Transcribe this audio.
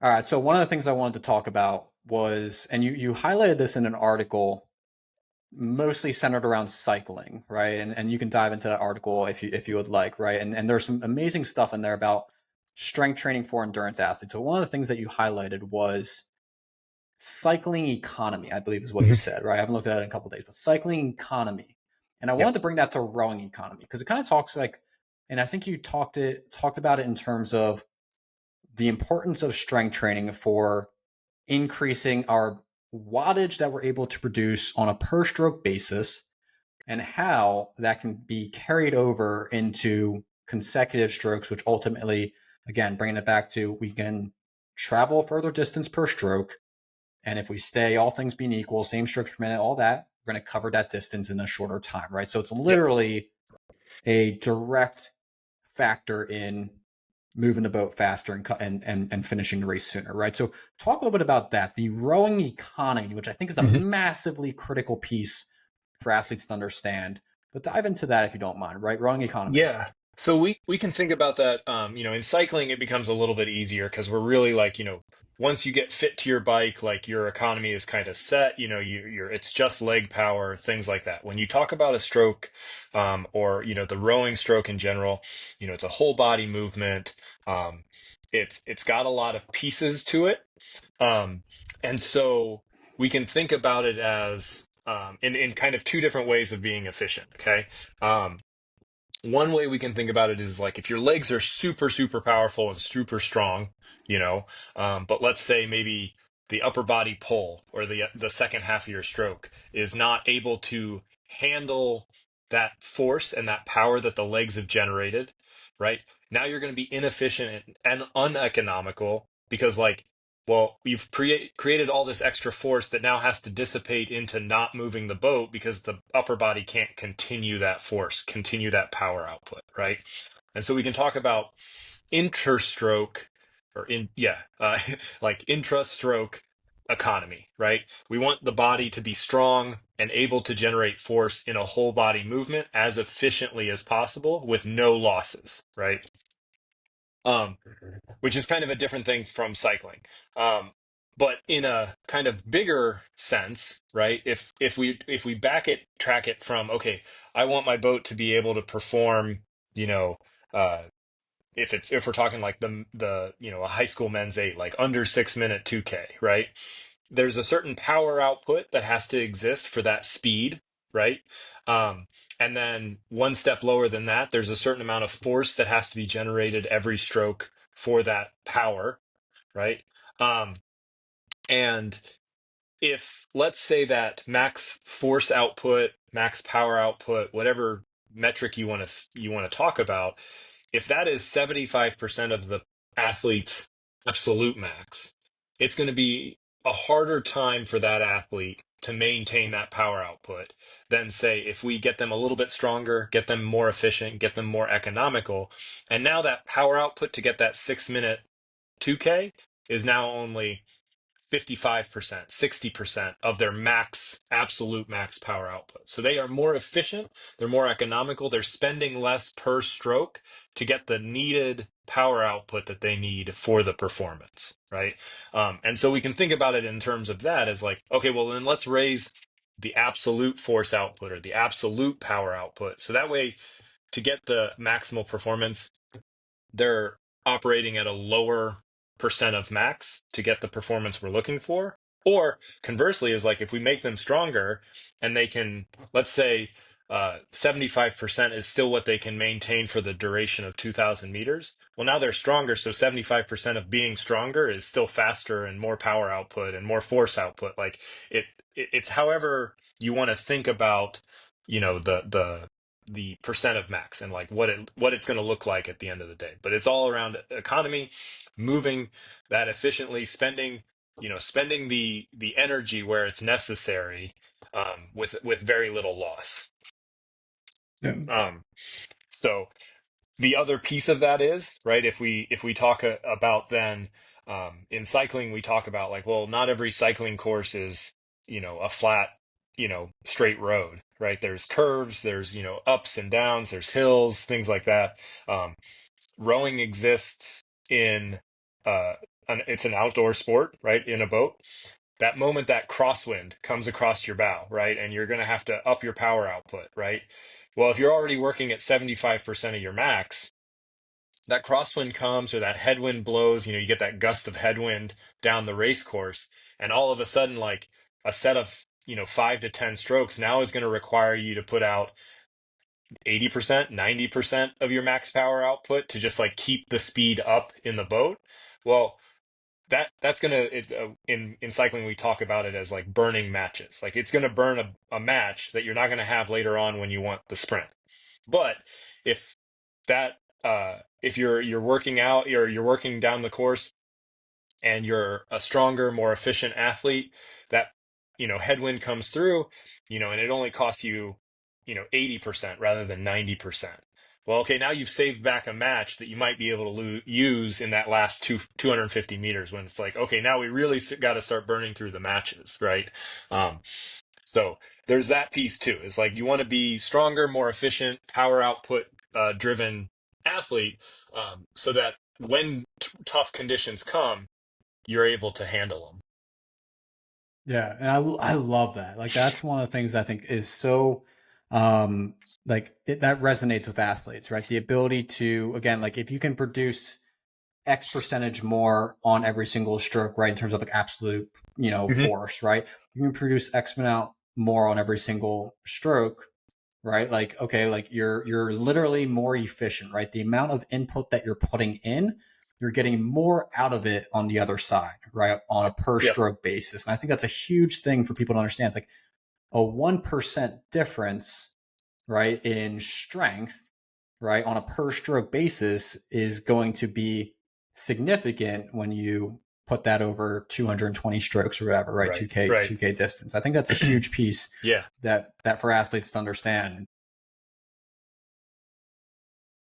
All right. So one of the things I wanted to talk about was, and you highlighted this in an article, mostly centered around cycling, right? And you can dive into that article if you would like, right? And there's some amazing stuff in there about strength training for endurance athletes. So one of the things that you highlighted was cycling economy, I believe is what you Mhm. said, right? I haven't looked at it in a couple of days, but cycling economy. And I Yep. wanted to bring that to rowing economy because it kind of talks like, and I think you talked about it in terms of the importance of strength training for increasing our wattage that we're able to produce on a per stroke basis and how that can be carried over into consecutive strokes, which ultimately, again, bringing it back to we can travel further distance per stroke. And if we stay, all things being equal, same strokes per minute, all that, we're going to cover that distance in a shorter time, right? So it's Yep. literally a direct factor in moving the boat faster and finishing the race sooner, right? So talk a little bit about that, the rowing economy, which I think is a Mhm. massively critical piece for athletes to understand. But dive into that if you don't mind, right? Rowing economy. Yeah. So we can think about that. In cycling, it becomes a little bit easier because we're really like, once you get fit to your bike, like your economy is kind of set. You're it's just leg power, things like that. When you talk about a stroke, or the rowing stroke in general, it's a whole body movement. Um, it's got a lot of pieces to it. Um, and so we can think about it as in kind of two different ways of being efficient. Okay. Um, One way we can think about it is like if your legs are super, super powerful and super strong, but let's say maybe the upper body pull or the second half of your stroke is not able to handle that force and that power that the legs have generated, right? Now you're going to be inefficient and uneconomical because like well, you've created all this extra force that now has to dissipate into not moving the boat because the upper body can't continue that force, continue that power output, right? And so we can talk about interstroke like intrastroke economy, right? We want the body to be strong and able to generate force in a whole body movement as efficiently as possible with no losses, right? Um, which is kind of a different thing from cycling. But in a kind of bigger sense, right? If we track it from okay, I want my boat to be able to perform, you know, uh, if we're talking like the a high school men's eight, like under 6 minute 2K, right? There's a certain power output that has to exist for that speed, right? Um, and then one step lower than that, there's a certain amount of force that has to be generated every stroke for that power, right? Um, and if let's say that max force output, max power output, whatever metric you want to talk about, if that is 75% of the athlete's absolute max, it's going to be a harder time for that athlete to maintain that power output than say if we get them a little bit stronger, get them more efficient, get them more economical, and now that power output to get that 6 minute 2K is now only 55%, 60% of their absolute max power output. So they are more efficient, they're more economical, they're spending less per stroke to get the needed power output that they need for the performance, right? And so we can think about it in terms of that as like, okay, well, then let's raise the absolute force output or the absolute power output. So that way, to get the maximal performance, they're operating at a lower percent of max to get the performance we're looking for. Or conversely, is like if we make them stronger and they can, let's say, 75% is still what they can maintain for the duration of 2,000 meters. Well, now they're stronger, so 75% of being stronger is still faster and more power output and more force output. Like it's however you want to think about, the percent of max and like what it's going to look like at the end of the day. But it's all around economy, moving that efficiently, spending the energy where it's necessary, with very little loss. Yeah. Um, so the other piece of that is right. If we talk about then in cycling, we talk about like, well, not every cycling course is a flat straight road, right? There's curves, there's ups and downs, there's hills, things like that. um, Rowing exists in uh, it's an outdoor sport, right? In a boat, that moment that crosswind comes across your bow, right? And you're going to have to up your power output, right? Well, if you're already working at 75% of your max, that crosswind comes or that headwind blows, you get that gust of headwind down the race course, and all of a sudden, like a set of, 5 to 10 strokes now is going to require you to put out 80%, 90% of your max power output to just like keep the speed up in the boat. Well, that's gonna in cycling we talk about it as like burning matches. Like it's gonna burn a match that you're not gonna have later on when you want the sprint. But if that if you're working out, you're working down the course and you're a stronger, more efficient athlete, that headwind comes through, and it only costs you, 80% rather than 90%. Well, okay, now you've saved back a match that you might be able to use in that last 250 meters when it's like, okay, now we really got to start burning through the matches, right? Um, so there's that piece too. It's like you want to be stronger, more efficient, power output driven athlete, so that when tough conditions come, you're able to handle them. Yeah, and I love that. Like that's one of the things I think is so that resonates with athletes, right? The ability to, again, like if you can produce X percentage more on every single stroke, right? In terms of like absolute, Hmm. force, right? You can produce X amount more on every single stroke, right? Like, okay, like you're literally more efficient, right? The amount of input that you're putting in, you're getting more out of it on the other side, right? On a per Yep. stroke basis. And I think that's a huge thing for people to understand. It's like a 1% difference, right, in strength, right, on a per stroke basis is going to be significant when you put that over 220 strokes or whatever, right, Right. 2K Right. 2K distance. I think that's a huge piece Yeah. that for athletes to understand.